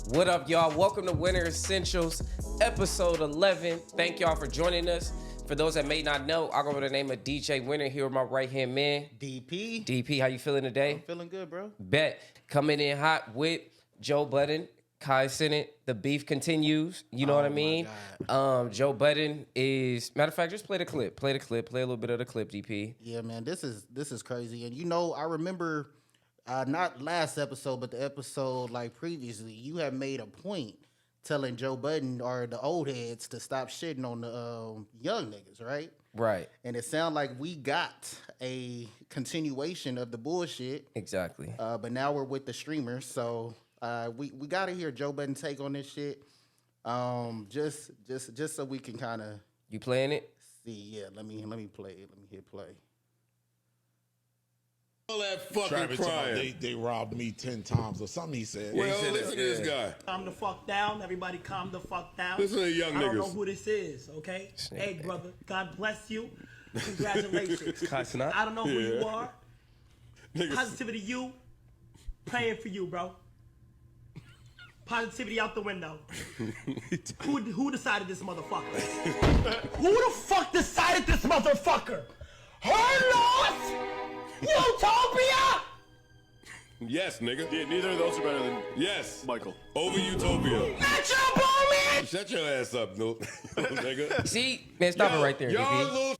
What up, y'all? Welcome to Winter Essentials, episode 11. Thank y'all for joining us. For those that may not know, I go by the name of DJ Wynter here with my right-hand man. DP. DP, how you feeling today? I'm feeling good, bro. Bet. Coming in hot with Joe Budden, Kai Cenat. The beef continues. You know what I mean? Joe Budden is... Matter of fact, just play the clip. Play a little bit of the clip, DP. Yeah, man, this is crazy. And you know, I remember... not last episode, but the episode like previously, you have made a point telling Joe Budden or the old heads to stop shitting on the young niggas, right? Right. And it sounds like we got a continuation of the bullshit. Exactly. But now we're with the streamers, so we got to hear Joe Budden take on this shit. Just so we can kind of You playing it? see. Yeah, let me play it. Let me hit play. All that fucking Travis crying. they robbed me 10 times or something he said. Well, listen to this guy. Calm the fuck down. Everybody calm the fuck down. Listen to the young I don't niggas. know who this is, okay? Snake Hey, man. brother. God bless you. Congratulations. Kai Cenat? I don't know who you Yeah. are. Niggas, Positivity you. Praying for you, bro. Positivity out the window. Who decided this motherfucker? Who the fuck decided this motherfucker? Her loss? Utopia? yes, nigga. Yeah, neither of those are better than Yes. Michael. Over Utopia. Metro Boomin! Shut your ass up, no, nigga. See? Man, stop it right there, Y'all DP. little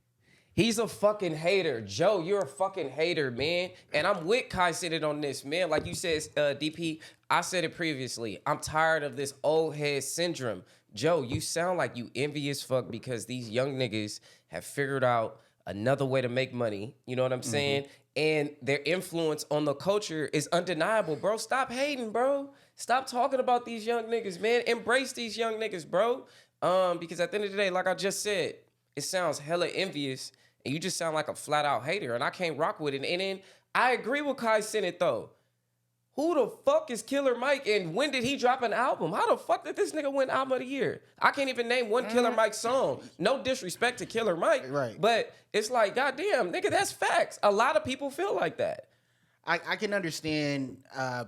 He's a fucking hater. Joe, you're a fucking hater, man. And I'm with Kai Cenat on this, man. Like you said, DP, I said it previously. I'm tired of this old head syndrome. Joe, you sound like you envious fuck because these young niggas have figured out another way to make money. You know what I'm saying? And their influence on the culture is undeniable, bro. Stop hating, bro. Stop talking about these young niggas, man. Embrace these young niggas, bro. Because at the end of the day, like I just said, it sounds hella envious. And you just sound like a flat out hater, and I can't rock with it. And then I agree with Kai Cenat though. Who the fuck is Killer Mike, and when did he drop an album? How the fuck did this nigga win album of the year? I can't even name one Killer Mike song. No disrespect to Killer Mike, Right. But it's like, goddamn, nigga, that's facts. A lot of people feel like that. I can understand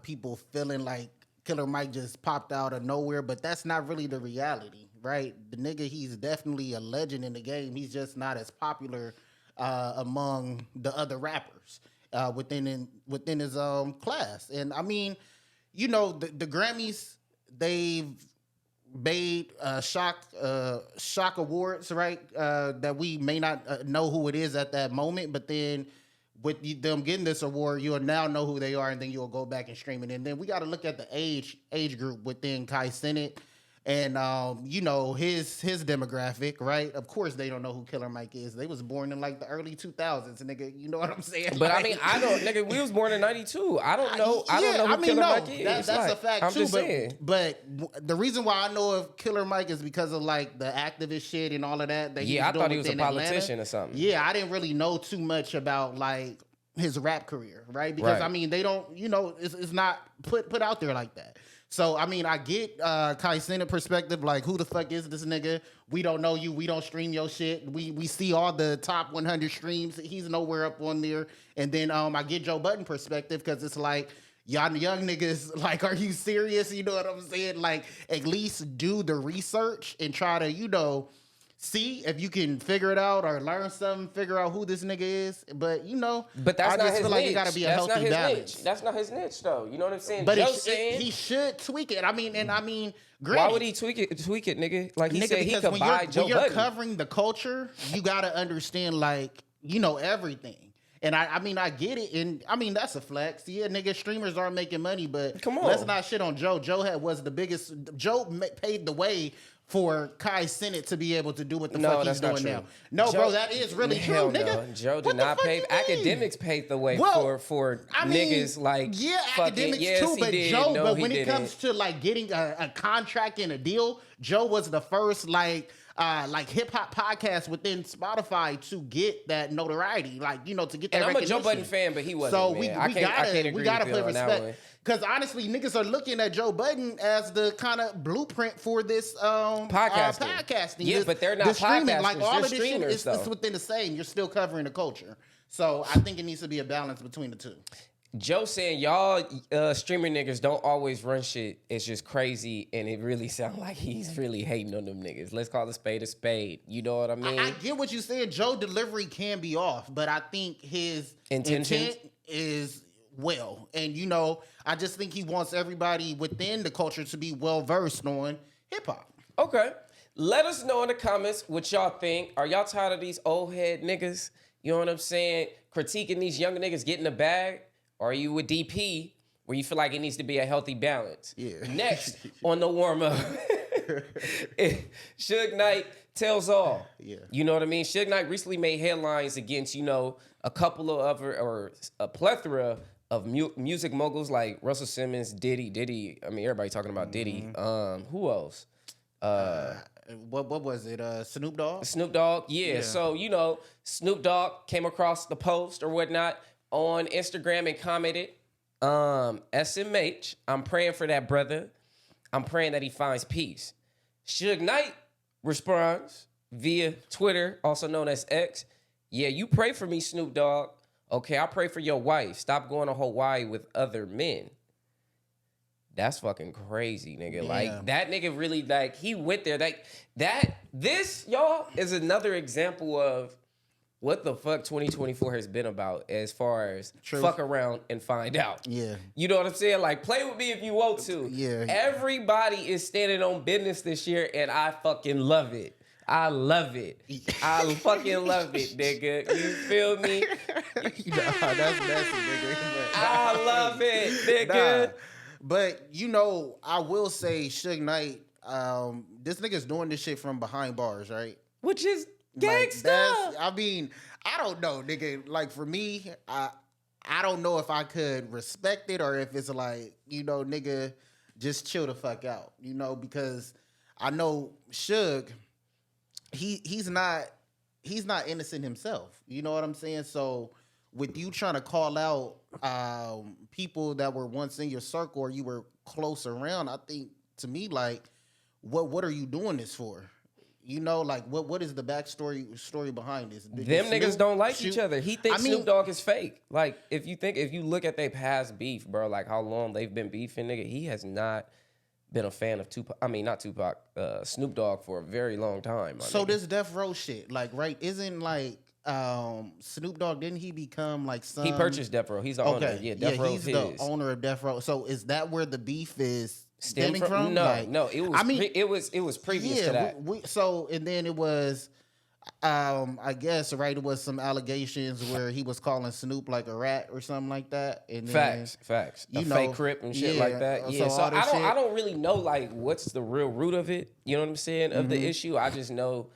people feeling like Killer Mike just popped out of nowhere, but that's not really the reality, right? The nigga, he's definitely a legend in the game. He's just not as popular among the other rappers within his class. And I mean, you know, the Grammys, they've made shock awards, right? That we may not know who it is at that moment, but then with them getting this award, you'll now know who they are, and then you'll go back and stream it. And then we got to look at the age group within Kai Cenat, and you know his demographic, right? Of course, they don't know who Killer Mike is. They was born in like the early 2000s, nigga. You know what I'm saying? But Like, I mean, I don't, nigga. We was born in '92. I don't know. I don't know who Killer Mike is. That's Like, a fact I'm too. just saying. But the reason why I know of Killer Mike is because of like the activist shit and all of that. That Yeah, I thought he was a within Atlanta. politician or something. Yeah, I didn't really know too much about like his rap career, right? Because Right. I mean, they don't, you know, it's not put out there like that. So I mean, I get Kai Cenat perspective, like who the fuck is this nigga? We don't know you. We don't stream your shit. We see all the top 100 streams. He's nowhere up on there. And then I get Joe Budden perspective because it's like, y'all young niggas, like, are you serious? You know what I'm saying? Like, at least do the research and try to, you know, see if you can figure it out or learn something, figure out who this nigga is. But you know, But that's I not just his feel niche. like it got to be a That's not healthy his balance. niche. That's not his niche, though. You know what I'm saying? But Joe's saying, he should tweak it. I mean, why granted, would he tweak it, nigga? Like he nigga, said, he because could when buy you're, Joe when you're Budden. covering the culture, you got to understand, like, you know, everything. And I mean, I get it. And I mean, that's a flex. Yeah, nigga, streamers aren't making money, but Come on. let's not shit on Joe. Was the biggest. Joe paved the way for Kai Cenat to be able to do what the No, fuck he's that's not doing true. now. No, Joe- bro, that is really Hell true, no. nigga. Joe What did the not fuck pave. you mean? Academics paved the way Well, for I mean, niggas like yeah, fucking, academics yes, too, he but did. Joe, No, but he when it didn't. comes to like getting a contract and a deal, Joe was the first like hip hop podcast within Spotify to get that notoriety, like, you know, to get that And I'm a recognition. Joe Budden fan, but he wasn't. So man. we I can't agree we gotta with you put on that one. respect. Because honestly, niggas are looking at Joe Budden as the kind of blueprint for this podcasting. Yeah, but they're not the streaming. podcasters, Like all they're of this shit streamers, is though. it's within the same. You're still covering the culture. So I think it needs to be a balance between the two. Joe saying y'all streamer niggas don't always run shit. It's just crazy, and it really sounds like he's really hating on them niggas. Let's call a spade a spade. You know what I mean? I get what you're saying. Joe delivery can be off, but I think his intent is well. And, you know, I just think he wants everybody within the culture to be well-versed on hip-hop. Okay. Let us know in the comments what y'all think. Are y'all tired of these old head niggas? You know what I'm saying? Critiquing these younger niggas getting the bag? Or are you with DP where you feel like it needs to be a healthy balance? Yeah. Next on the warm-up, Suge Knight tells all. Yeah. You know what I mean? Suge Knight recently made headlines against, you know, a couple of other, or a plethora of music moguls like Russell Simmons, Diddy. I mean, everybody talking about Diddy. Who else? What was it? Snoop Dogg? Snoop Dogg, yeah. So, you know, Snoop Dogg came across the post or whatnot on Instagram and commented, SMH, I'm praying for that brother. I'm praying that he finds peace. Suge Knight responds via Twitter, also known as X. Yeah, you pray for me, Snoop Dogg. Okay, I pray for your wife. Stop going to Hawaii with other men. That's fucking crazy, nigga. Yeah. Like, that nigga really, like, he went there. Like, this, y'all, is another example of what the fuck 2024 has been about as far as fuck around and find out. Yeah. You know what I'm saying? Like, play with me if you want to. Yeah. Everybody is standing on business this year, and I fucking love it. I love it. I fucking love it, nigga. You feel me? Nah, that's messy, nigga. I love it, nigga. Nah. But, you know, I will say Suge Knight, this nigga's doing this shit from behind bars, right? Which is gangsta. Like, I mean, I don't know, nigga. Like, for me, I don't know if I could respect it or if it's like, you know, nigga, just chill the fuck out, you know, because I know Suge, he's not innocent himself. You know what I'm saying? So with you trying to call out people that were once in your circle or you were close around, I think to me, like, what are you doing this for? You know, like, what is the story behind this? Them niggas don't like each other. He thinks Snoop Dogg is fake. Like, if you look at their past beef, bro, like how long they've been beefing, nigga, he has not been a fan of Snoop Dogg for a very long time. So this Death Row shit, like, right, isn't like Snoop Dogg, didn't he become like some... He purchased Death Row. He's the owner. Yeah, Death Row is his. He's the owner of Death Row. So is that where the beef is stemming from? No, like, no. It was previous to that. And then it was, I guess, right, it was some allegations where he was calling Snoop like a rat or something like that. And then, facts. You know, fake Crip and shit like that. Yeah, so I don't really know, like, what's the real root of it. You know what I'm saying? Of the issue. I just know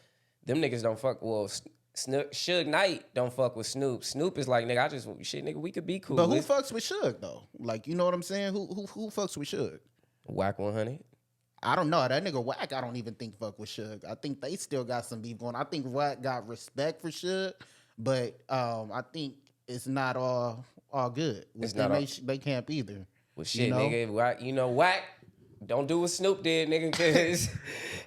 them niggas don't fuck. Well, Suge Knight don't fuck with Snoop. Snoop is like, nigga, we could be cool. But who fucks with Suge though? Like, you know what I'm saying? Who fucks with Suge? Whack 100. I don't know. That nigga Whack, I don't even think fuck with Suge. I think they still got some beef going. I think Whack got respect for Suge, but I think it's not all good. It's not they can't either. Well, shit, nigga, Whack, don't do what Snoop did, nigga, because,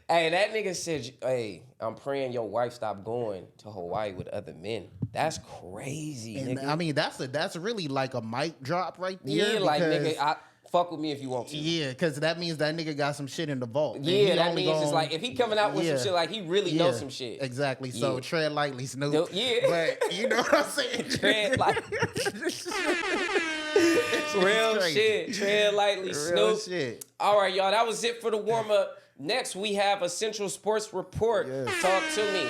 hey, that nigga said, hey, I'm praying your wife stop going to Hawaii with other men. That's crazy, and, nigga. I mean, that's really like a mic drop right there. Yeah, like, nigga, fuck with me if you want to. Yeah, because that means that nigga got some shit in the vault. Yeah, that means it's like, if he coming out with some shit, like, he really knows some shit. Exactly. So tread lightly, Snoop. Yeah. But you know what I'm saying? Tread lightly. Real shit. Tread lightly, Snoop. Real shit. All right, y'all. That was it for the warm-up. Next, we have a Central Sports Report. Yes. Talk to me.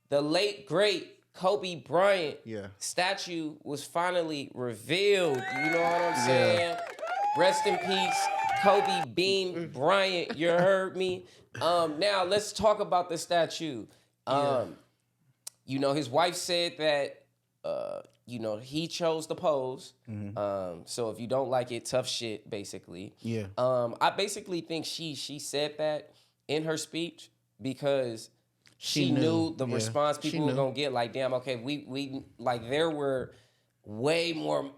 The late, great Kobe Bryant statue was finally revealed. You know what I'm saying? Rest in peace, Kobe Bean Bryant. You heard me? Now, let's talk about the statue. You know, his wife said that, you know, he chose the pose. So if you don't like it, tough shit, basically. Yeah. I basically think she said that in her speech because she knew the response people were gonna get. Like, damn, okay, we like, there were way more,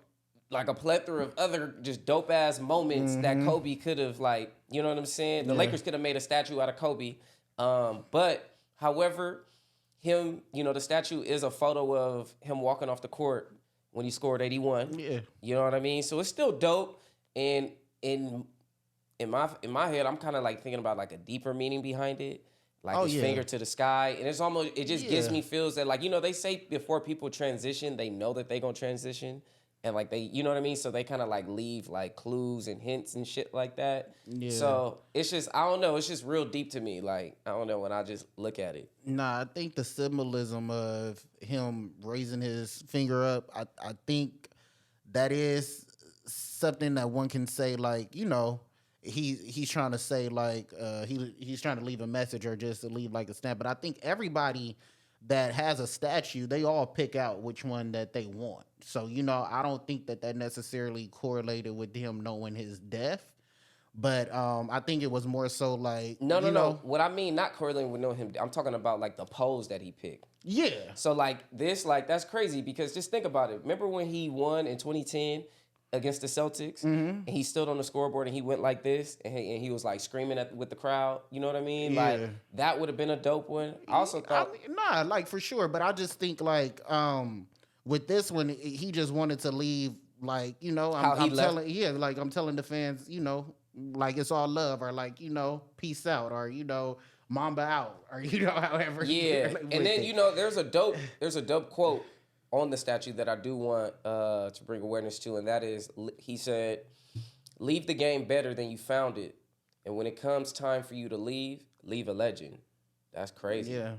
like, a plethora of other just dope ass moments that Kobe could have, like, you know what I'm saying? The Lakers could have made a statue out of Kobe. But however, him, you know, the statue is a photo of him walking off the court when he scored 81. Yeah. You know what I mean? So it's still dope. And in my head, I'm kind of like thinking about like a deeper meaning behind it. Like his finger to the sky. And it's almost, it just gives me feels that like, you know, they say before people transition, they know that they gonna transition. And like they, you know what I mean? So they kind of like leave like clues and hints and shit like that. Yeah. So it's just, I don't know. It's just real deep to me. Like, I don't know when I just look at it. Nah, I think the symbolism of him raising his finger up, I think that is something that one can say like, you know, he's trying to say like he's trying to leave a message or just to leave like a stamp. But I think everybody that has a statue, they all pick out which one that they want. So, you know, I don't think that necessarily correlated with him knowing his death. But I think it was more so like... No. What I mean, not correlating with knowing him, I'm talking about like the pose that he picked. Yeah. So like this, like that's crazy because just think about it. Remember when he won in 2010 against the Celtics? And he stood on the scoreboard and he went like this and he was like screaming with the crowd. You know what I mean? Yeah. Like that would have been a dope one. I also thought... like for sure. But I just think like... with this one, he just wanted to leave, like, you know, I'm telling the fans, you know, like it's all love, or like, you know, peace out, or, you know, Mamba out, or, you know, however. Yeah, and then, you know, there's a dope quote on the statue that I do want to bring awareness to, and that is, he said, "Leave the game better than you found it, and when it comes time for you to leave a legend." That's crazy. Yeah,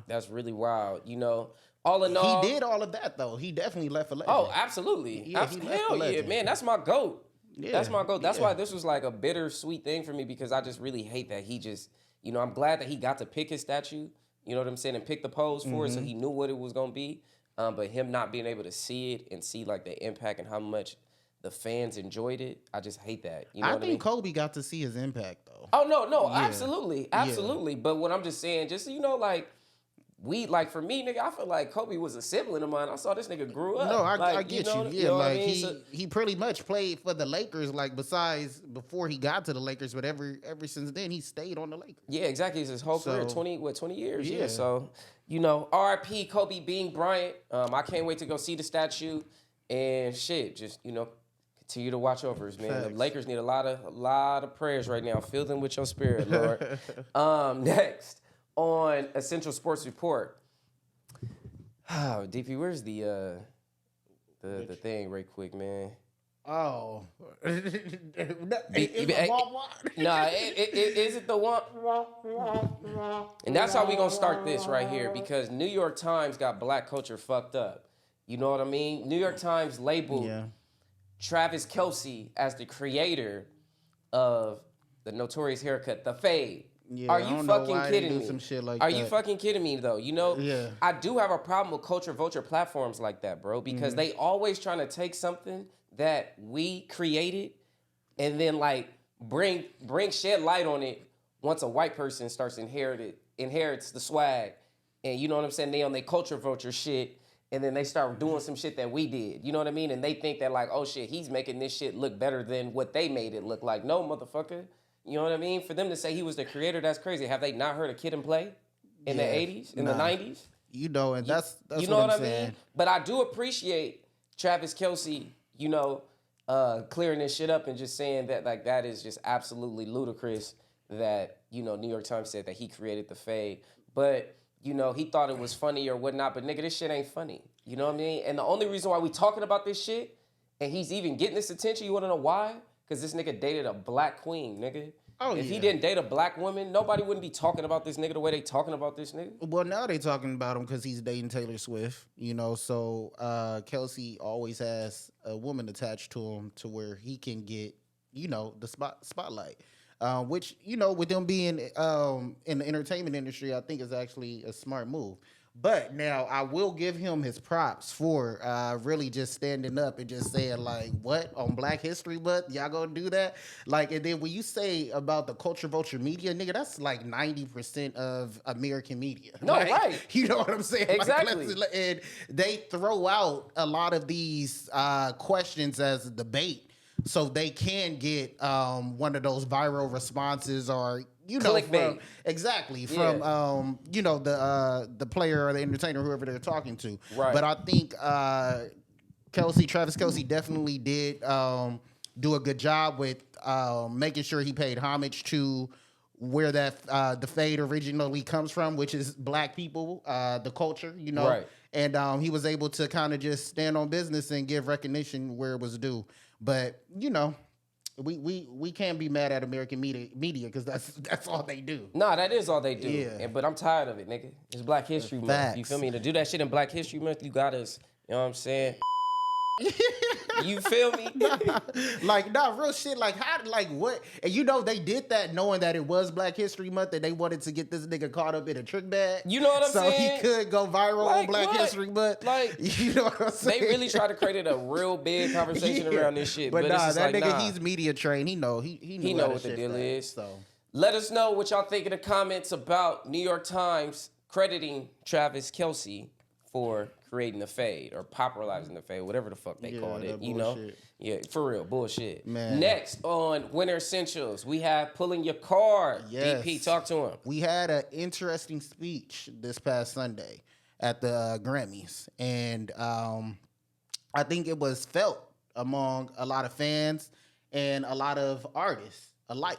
that's really wild, you know. All in all, he did all of that though. He definitely left a legend. Oh, absolutely. Yeah, Hell yeah, man. That's my GOAT. Yeah, that's my GOAT. That's why this was like a bittersweet thing for me because I just really hate that he just, you know, I'm glad that he got to pick his statue, you know what I'm saying, and pick the pose for it so he knew what it was going to be. But him not being able to see it and see like the impact and how much the fans enjoyed it, I just hate that. You know what I mean? Kobe got to see his impact though. Oh, no, absolutely. Yeah. But what I'm just saying, just, you know, like, for me, nigga, I feel like Kobe was a sibling of mine. I saw this nigga grew up. No, I like, get you. Yeah, you know like I mean? he pretty much played for the Lakers. Like besides before he got to the Lakers, but ever since then he stayed on the Lakers. Yeah, exactly. It's his whole career, 20 years. Yeah. So, you know, R.I.P. Kobe Bean Bryant. I can't wait to go see the statue and shit. Just, you know, continue to watch over us, man. Facts. The Lakers need a lot of prayers right now. Fill them with your spirit, Lord. Next on Essential Sports Report. Oh, DP, where's the thing right quick, man? Oh. Nah, is it the one? And that's how we gonna start this right here because New York Times got black culture fucked up. You know what I mean? New York Times labeled Travis Kelce as the creator of the notorious haircut, the fade. Yeah, are you fucking kidding me? Some shit like are that. you fucking kidding me though? You know, I do have a problem with culture vulture platforms like that, bro, because they always trying to take something that we created and then like bring shed light on it once a white person starts inherits the swag, and you know what I'm saying? They on their culture vulture shit, and then they start doing some shit that we did. You know what I mean? And they think that like, oh shit, he's making this shit look better than what they made it look like. No, motherfucker. You know what I mean? For them to say he was the creator, that's crazy. Have they not heard a Kid and Play in the 80s, in the 90s? You know, and that's you know what I'm saying. I mean? But I do appreciate Travis Kelce, you know, clearing this shit up and just saying that like that is just absolutely ludicrous that, you know, New York Times said that he created the fade. But, you know, he thought it was funny or whatnot, but nigga, this shit ain't funny. You know what I mean? And the only reason why we talking about this shit and he's even getting this attention, you wanna know why? Because this nigga dated a black queen, nigga. If he didn't date a black woman, nobody wouldn't be talking about this nigga the way they talking about this nigga. Well, now they talking about him because he's dating Taylor Swift, you know. So Kelce always has a woman attached to him to where he can get, you know, the spotlight. Which, you know, with them being in the entertainment industry, I think is actually a smart move. But now I will give him his props for really just standing up and just saying like, what, on Black History Month? Y'all gonna do that? Like, and then when you say about the culture vulture media, nigga, that's like 90% of American media. No, like, right. You know what I'm saying? Exactly. Like, and they throw out a lot of these questions as a debate so they can get one of those viral responses or, you know, from you know, the player or the entertainer, whoever they're talking to. Right. But I think Travis Kelce definitely did do a good job with making sure he paid homage to where that the fade originally comes from, which is black people, the culture, you know. Right. And he was able to kind of just stand on business and give recognition where it was due. But you know, we can't be mad at American media because that's all they do. Nah, that is all they do. Yeah. But I'm tired of it, nigga. It's Black History Month. Facts. You feel me? To do that shit in Black History Month, you got us. You know what I'm saying? You feel me? Like, nah, real shit. Like, how, like, what? And you know, they did that knowing that it was Black History Month and they wanted to get this nigga caught up in a trick bag. You know what I'm so saying? So he could go viral on Like, Black what? History Month. Like, you know what I'm saying? They really try to create a real big conversation Yeah. around this shit. But it's nah, just that like, nigga, nah. he's media trained. He know. He know how what to the shift deal that. is. So Let us know what y'all think in the comments about New York Times crediting Travis Kelce for creating the fade or popularizing the fade, whatever the fuck they called it. that You know? bullshit. Yeah, for real, bullshit. Man. Next on Winter Essentials, we have Pulling Your Card. Yes. DP, talk to him. we had an interesting speech this past Sunday at the Grammys, and I think it was felt among a lot of fans and a lot of artists alike.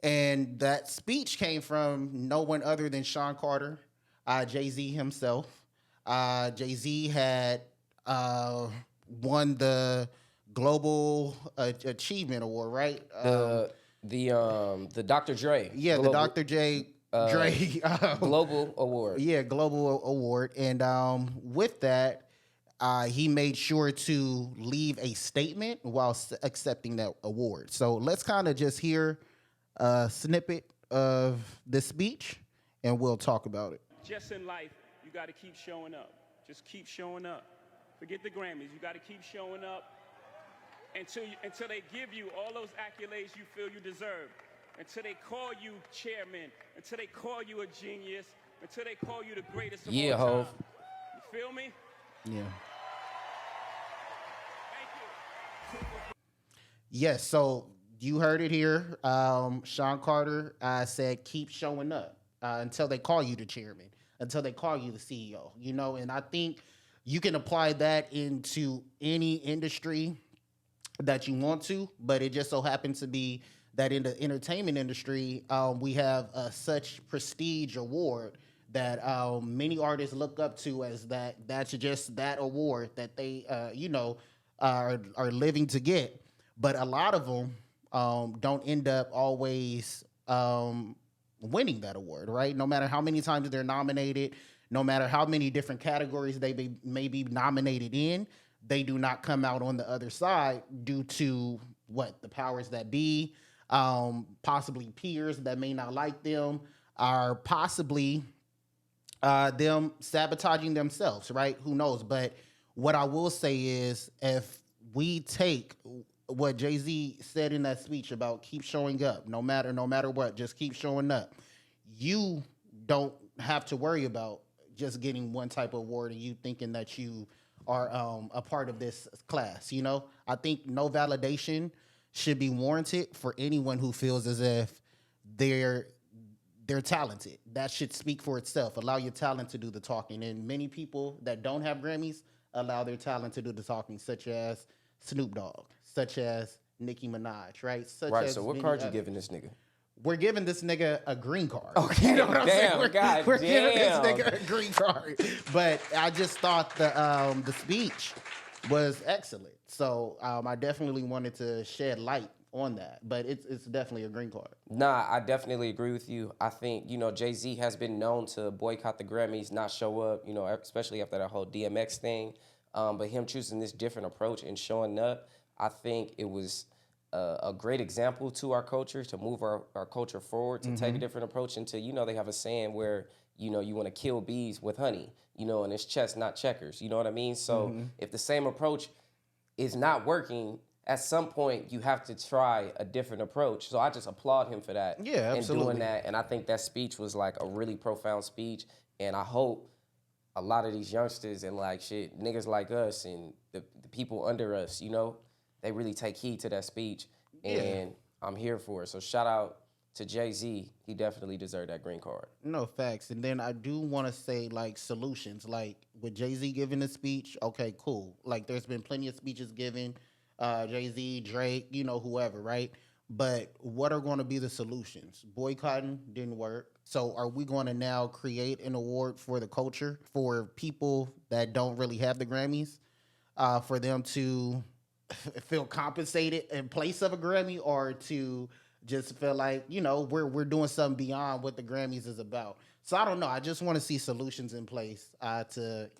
And that speech came from no one other than Sean Carter, Jay-Z himself. Jay-Z had won the Global Achievement Award, right? The Dr. Dre. Yeah, Global, the Dr. J. Dre Global Award. Yeah, Global Award. And with that, he made sure to leave a statement while accepting that award. So let's kind of just hear a snippet of the speech, and we'll talk about it. Just in life, you got to keep showing up. Just keep showing up. Forget the Grammys. You got to keep showing up until they give you all those accolades you feel you deserve. Until they call you chairman. Until they call you a genius. Until they call you the greatest of all time. Hov. You feel me? Yeah. Thank you. Yes, so you heard it here. Sean Carter said, keep showing up until they call you the chairman, until they call you the CEO, you know, and I think you can apply that into any industry that you want to, but it just so happens to be that in the entertainment industry, we have such prestige award that many artists look up to as that's just that award that they, are living to get. But a lot of them don't end up always winning that award, right? No matter how many times they're nominated, no matter how many different categories they may be nominated in, they do not come out on the other side due to the powers that be, possibly peers that may not like them, or possibly them sabotaging themselves, right? Who knows? But what I will say is, if we take what Jay-Z said in that speech about keep showing up, no matter what, just keep showing up, you don't have to worry about just getting one type of award and you thinking that you are a part of this class. You know, I think no validation should be warranted for anyone who feels as if they're talented. That should speak for itself. Allow your talent to do the talking. And many people that don't have Grammys allow their talent to do the talking, such as Snoop Dogg, such as Nicki Minaj, right? So what card you giving this nigga? We're giving this nigga a green card. Okay, You know what I'm saying? damn, We're giving this damn. nigga a green card. But I just thought the speech was excellent. So I definitely wanted to shed light on that. But it's definitely a green card. Nah, I definitely agree with you. I think, Jay-Z has been known to boycott the Grammys, not show up, especially after that whole DMX thing. But him choosing this different approach and showing up, I think it was a great example to our culture, to move our culture forward, to take a different approach into, they have a saying where, you want to kill bees with honey, and it's chess, not checkers. You know what I mean? So if the same approach is not working, at some point you have to try a different approach. So I just applaud him for that. Yeah, and absolutely. doing that. And I think that speech was like a really profound speech. And I hope a lot of these youngsters and niggas like us and the people under us, they really take heed to that speech. And I'm here for it. So shout out to Jay-Z. He definitely deserved that green card. No, facts. And then I do want to say, solutions. with Jay-Z giving a speech, okay, cool. Like there's been plenty of speeches given, Jay-Z, Drake, whoever, right? But what are going to be the solutions? Boycotting didn't work. So are we going to now create an award for the culture for people that don't really have the Grammys, for them to feel compensated in place of a Grammy, or to just feel like, we're doing something beyond what the Grammys is about? So I don't know. I just want to see solutions in place to,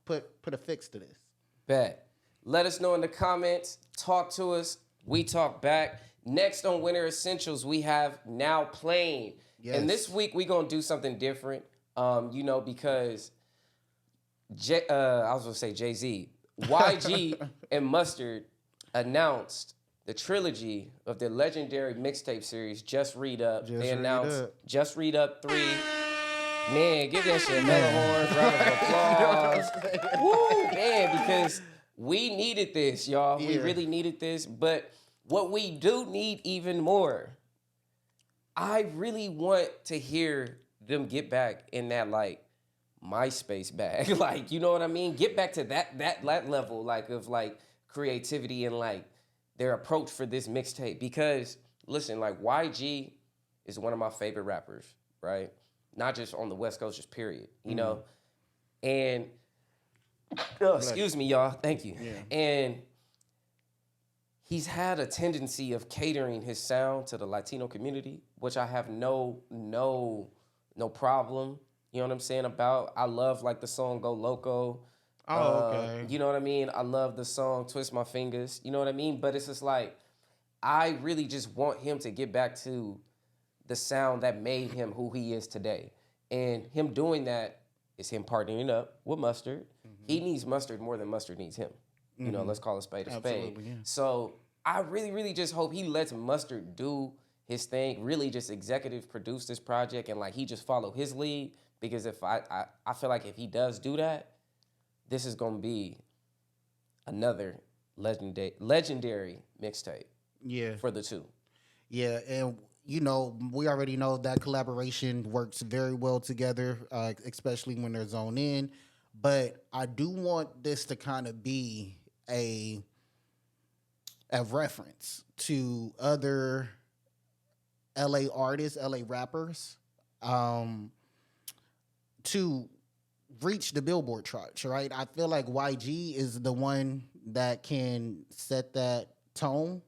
put a fix to this. Bet. Let us know in the comments. Talk to us. We talk back. Next on Winter Essentials, we have Now Playing. Yes. And this week, we're going to do something different, because I was going to say Jay-Z. YG and Mustard announced the trilogy of the legendary mixtape series, Just Read Up. They announced Just Read Up 3. Man, give that shit another horns, round of applause. Woo, man, because we needed this, y'all. We really needed this. But what we do need even more, I really want to hear them get back in that, like, MySpace bag. Like, you know what I mean? Get back to that level, like, of, like, creativity and, like, their approach for this mixtape. Because, listen, like, YG is one of my favorite rappers, right? Not just on the West Coast, just period, you know? And, excuse me, y'all. Thank you. Yeah. And he's had a tendency of catering his sound to the Latino community, which I have no problem, you know what I'm saying, about. I love, like, the song Go Loco. Oh, okay. You know what I mean? I love the song Twist My Fingers. You know what I mean? But it's just like, I really just want him to get back to the sound that made him who he is today. And him doing that is him partnering up with Mustard. Mm-hmm. He needs Mustard more than Mustard needs him. You know, let's call a spade a spade. Absolutely, yeah. So I really, really just hope he lets Mustard do his thing, really just executive produce this project, and, like, he just follow his lead. Because if I feel like if he does do that, this is gonna be another legendary mixtape. Yeah. For the two. Yeah, and we already know that collaboration works very well together, especially when they're zoned in. But I do want this to kind of be a reference to other LA artists, LA rappers, to reach the Billboard charts, right? I feel like YG is the one that can set that tone.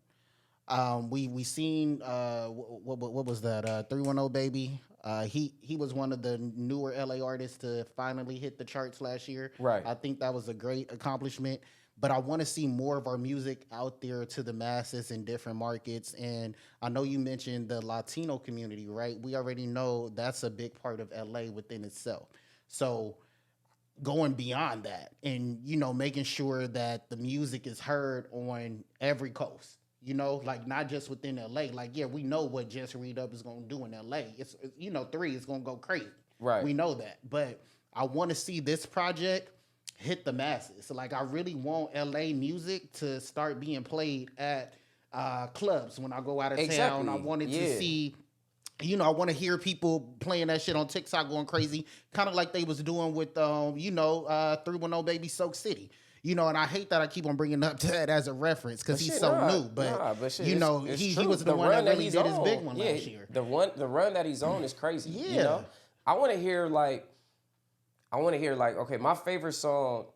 We seen what was that 310 Baby? He was one of the newer LA artists to finally hit the charts last year. Right. I think that was a great accomplishment. But I want to see more of our music out there to the masses in different markets. And I know you mentioned the Latino community, right? We already know that's a big part of LA within itself. So going beyond that and, making sure that the music is heard on every coast, like not just within LA. Like, yeah, we know what Just Read Up is going to do in LA. It's 3 is going to go crazy. Right. We know that. But I want to see this project hit the masses. So, like, I really want LA music to start being played at clubs when I go out of town. I wanted to see, I want to hear people playing that shit on TikTok going crazy, kind of like they was doing with, 310 Baby Soak City. And I hate that I keep on bringing up that as a reference because he's so new. But, he was the one that really did his big one last year. The run that he's on is crazy. Yeah. I want to hear, like, okay, my favorite song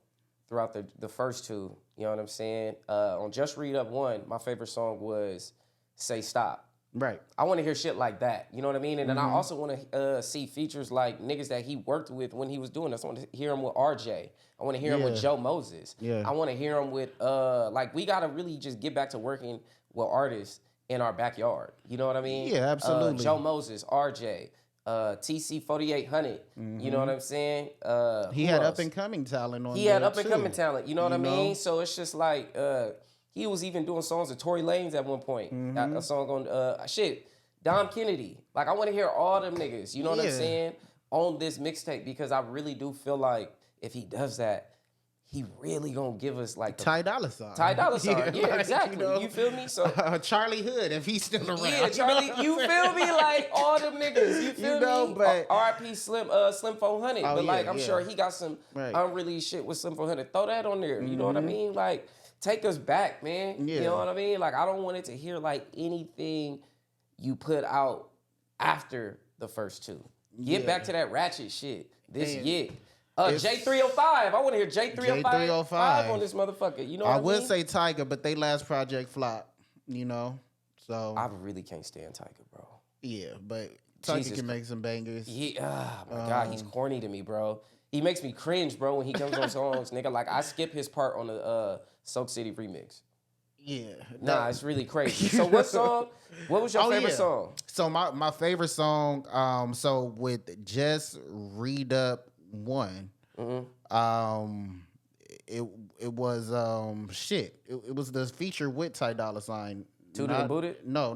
throughout the first two, you know what I'm saying? On Just Read Up 1, my favorite song was Say Stop. Right. I want to hear shit like that, you know what I mean? And then I also want to see features like niggas that he worked with when he was doing this. I want to hear him with RJ. I want to hear him with Joe Moses. Yeah. I want to hear him with, we got to really just get back to working with artists in our backyard. You know what I mean? Yeah, absolutely. Joe Moses, RJ. TC 4800, you know what I'm saying? He had up and coming talent on. He had up and coming talent, you know what I mean? So it's just like he was even doing songs with Tory Lanez at one point. A song on Dom Kennedy. Like, I want to hear all them niggas, you know what I'm saying, on this mixtape, because I really do feel like if he does that, he really gonna give us like the Ty Dolla $ign. Ty Dolla $ign. Yeah, like, exactly. you know, you feel me? So Charlie Hood, if he's still around. yeah, Charlie, you feel me? Like all them niggas, you feel me? But R.I.P. Slim 400. Oh, But like, yeah, I'm yeah. sure he got some Right. unreleased shit with Slim 400. Throw that on there. You know what I mean? Like, take us back, man. Yeah. You know what I mean? Like, I don't want it to hear like anything you put out after the first two. Get Yeah. back to that ratchet shit. This And yet. it's- J305. I want to hear J305 on this motherfucker. You know what I I mean? would say Tiger, but they last project flopped, you know? So, I really can't stand Tiger, bro. yeah, but Tiger Jesus can make some bangers. Oh my God, he's corny to me, bro. He makes me cringe, bro, when he comes on songs, nigga. Like, I skip his part on the Soak City remix. Yeah. Nah, it's really crazy. So what was your favorite song? So my favorite song, so with Just Read Up 1, it was shit. It was the feature with Ty Dolla $ign. Tooted and Booted? No.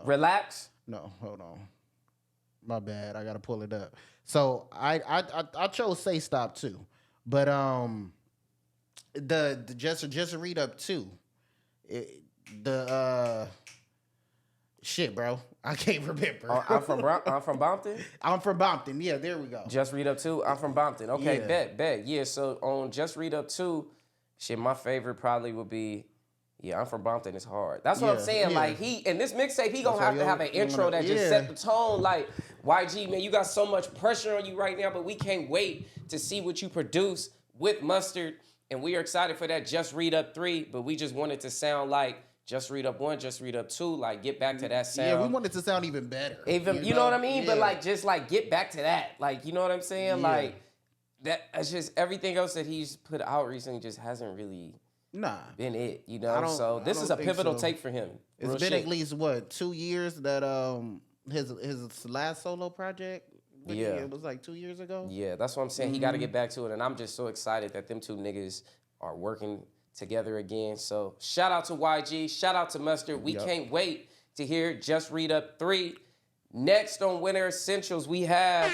Relax? No, hold on. My bad. I gotta pull it up. So I chose Say Stop too, but the just Read Up 2, shit, bro. I can't remember. I'm from Bompton? I'm from Bompton. Yeah, there we go. Just Read Up 2? I'm from Bompton. Okay, Yeah. bet. Yeah, so on Just Read Up 2, shit, my favorite probably would be, I'm from Bompton, it's hard. That's what I'm Yeah, saying. yeah. Like, in this mixtape, he gonna have to have an you intro wanna- that just yeah. set the tone. Like, YG, man, you got so much pressure on you right now, but we can't wait to see what you produce with Mustard. And we are excited for that Just Read Up 3, but we just want it to sound like Just Read Up 1, Just Read Up 2, like get back to that sound. Yeah, we want it to sound even better. Even you know what I mean? But Yeah. like just like get back to that. Like, you know what I'm saying? Yeah. Like that's just everything else that he's put out recently just hasn't really Nah. been it, you I know? don't- So I this don't is a think pivotal so. take for him. It's Real been shit. at least what, 2 years that his last solo project. Yeah. It was like 2 years ago. Yeah, that's what I'm saying. He got to get back to it, and I'm just so excited that them two niggas are working together again. So shout out to YG, shout out to Mustard. We can't wait to hear Just Read Up 3. Next on Winter Essentials, we have.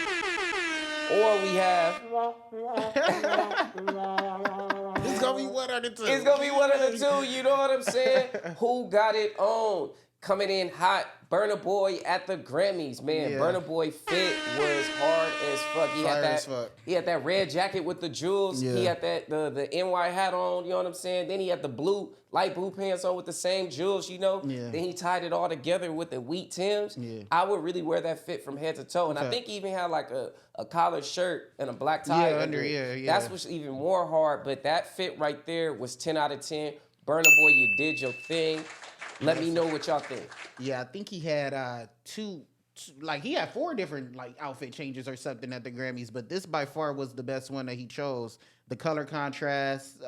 It's gonna be one of the two. It's gonna be one of the two, you know what I'm saying? Who got it on? Coming in hot, Burna Boy at the Grammys, man. Yeah. Burna Boy fit was hard as fuck. Fire as fuck. He had that red jacket with the jewels. Yeah. He had that the NY hat on, you know what I'm saying? Then he had the light blue pants on with the same jewels, you know? Yeah. Then he tied it all together with the wheat Timbs. Yeah. I would really wear that fit from head to toe. And I Okay. think he even had like a collared shirt and a black tie. Yeah, under it. yeah. That's what's even more hard, but that fit right there was 10 out of 10. Burna Boy, you did your thing. Let me know what y'all think. Yeah, I think he had he had 4 different like outfit changes or something at the Grammys, but this by far was the best one that he chose. The color contrast,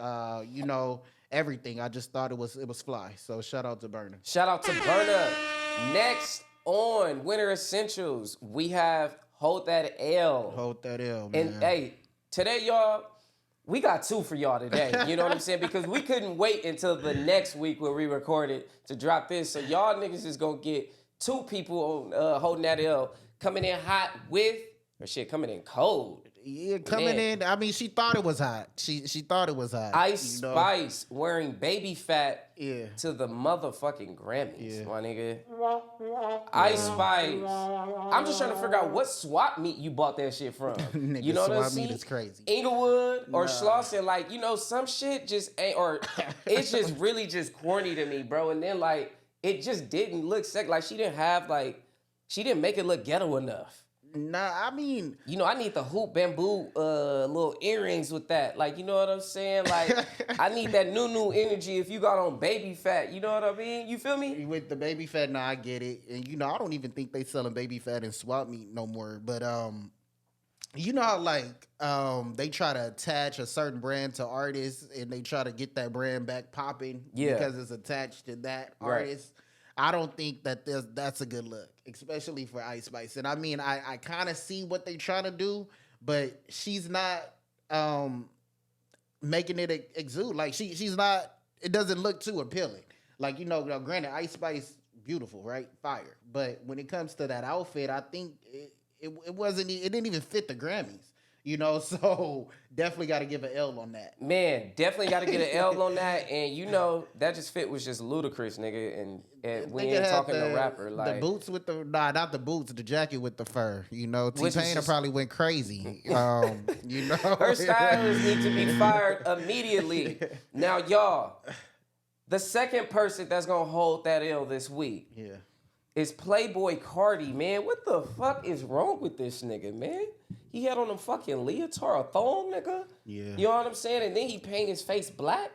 everything. I just thought it was fly. So shout out to Burna. Shout out to Burna. Next on Winter Essentials, we have Hold That L. Hold that L, man. And hey, today, y'all, we got 2 for y'all today. You know what I'm saying? Because we couldn't wait until the next week where we recorded to drop this. So y'all niggas is gonna get 2 people on Holding That L coming in hot coming in cold. Yeah, coming in. I mean, she thought it was hot. She thought it was hot. Ice you know? Spice wearing baby fat Yeah. to the motherfucking Grammys, Yeah. my nigga. Ice Spice. I'm just trying to figure out what swap meat you bought that shit from. Nigga, You know what I'm swap saying? meat is crazy. Inglewood or Schlosser, like, you know, some shit just ain't, or it's just really just corny to me, bro. And then, like, it just didn't look sexy. Like, she didn't make it look ghetto enough. Nah, I mean, You know, I need the hoop bamboo little earrings with that. Like, you know what I'm saying? Like, I need that new energy if you got on baby fat. You know what I mean? You feel me? with the baby fat, nah, I get it. And I don't even think they selling baby fat in swap meat no more. But you know how like they try to attach a certain brand to artists and they try to get that brand back popping because it's attached to that Right. artist. I don't think that that's a good look, especially for Ice Spice. And I mean, I kind of see what they trying to do, but she's not making it exude. Like she's not. It doesn't look too appealing. Like now, granted, Ice Spice beautiful, right? Fire. But when it comes to that outfit, I think it wasn't. It didn't even fit the Grammys. You know, so definitely got to give an L on that. Man, definitely got to get an L on that. And you know, that just fit was just ludicrous, nigga. And we Nigga ain't had talking the rapper. the Like, boots with the not the boots, the jacket with the fur. You know, Which is T-Pain just- probably went crazy. You know, her stylists need to be fired immediately. Now, y'all, the second person that's going to hold that L this week Yeah. is Playboi Carti, man. What the fuck is wrong with this nigga, man? He had on them fucking leotard, a thong, nigga. Yeah. You know what I'm saying? And then he paint his face black.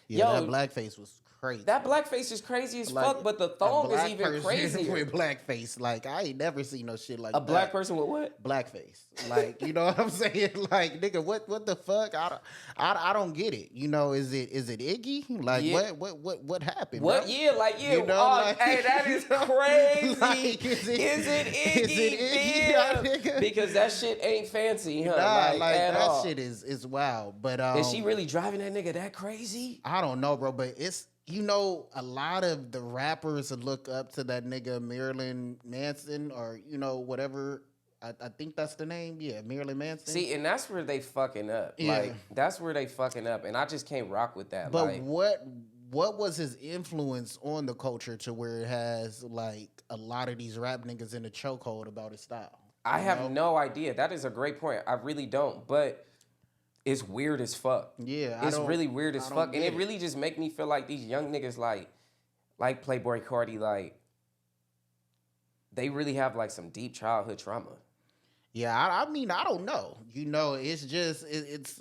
Yeah, Yo, that blackface was crazy. that blackface is crazy as Like, fuck, but the a thong is black even person crazier. with blackface. Like, I ain't never seen no shit like A that. black person with what? Blackface. Like, you know what I'm saying? Like, nigga, what the fuck? I don't get it. You know, is it Iggy? Like, Yeah. what happened? What? bro? Yeah, like, yeah. You know, oh, like- hey, that is crazy. Like, is it is Iggy? it Iggy, Damn. nigga? Because that shit ain't fancy, huh? Nah, like at that all. shit is wild. But Is she really driving that nigga that crazy? I don't know, bro. But it's, you know, a lot of the rappers look up to that nigga Marilyn Manson, or you know, whatever. I think that's the name. Yeah, Marilyn Manson. See, and that's where they fucking up. Yeah. Like, that's where they fucking up. And I just can't rock with that. But like, what was his influence on the culture to where it has like a lot of these rap niggas in the chokehold about his style? I you have know? no idea. That is a great point. I really don't. But it's weird as fuck. Yeah, I It's don't- really weird I as don't fuck. And get it really just make me feel like these young niggas like Playboi Carti, like, they really have like some deep childhood trauma. Yeah, I mean, I don't know. You know, it's just it's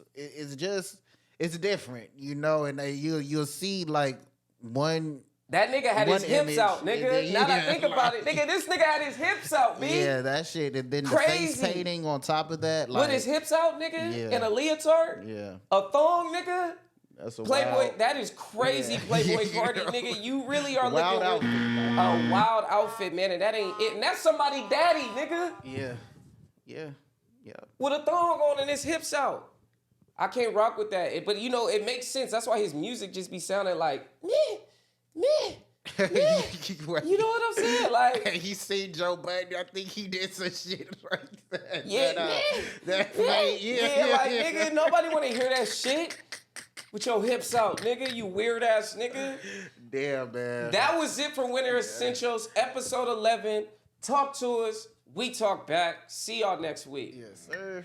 different. You know, and you'll see like one. That nigga had his One hips image, out, nigga. and Now that I yeah, think about it, nigga, this nigga had his hips out, B. Yeah, that shit, and then the face Crazy. painting on top of that, like With his hips out, nigga, Yeah. and a leotard, yeah, a thong, nigga. that's a Playboy, wild, that is crazy, Yeah. Playboy You Carti, know? nigga. You really are Wild looking with outfit, a wild outfit, man, and that ain't it. And that's somebody daddy, nigga, yeah. with a thong on and his hips out. I can't rock with that. But you know, it makes sense. That's why his music just be sounding like meh, meh. You know what I'm saying? Like, He seen Joe Budden. I think he did some shit like that. yeah, that yeah, made- yeah, like, nigga, nobody want to hear that shit with your hips out, nigga, you weird ass nigga. Damn, man. That was it for Winter Essentials, episode 11. Talk to us. We talk back. See y'all next week. Yes, sir.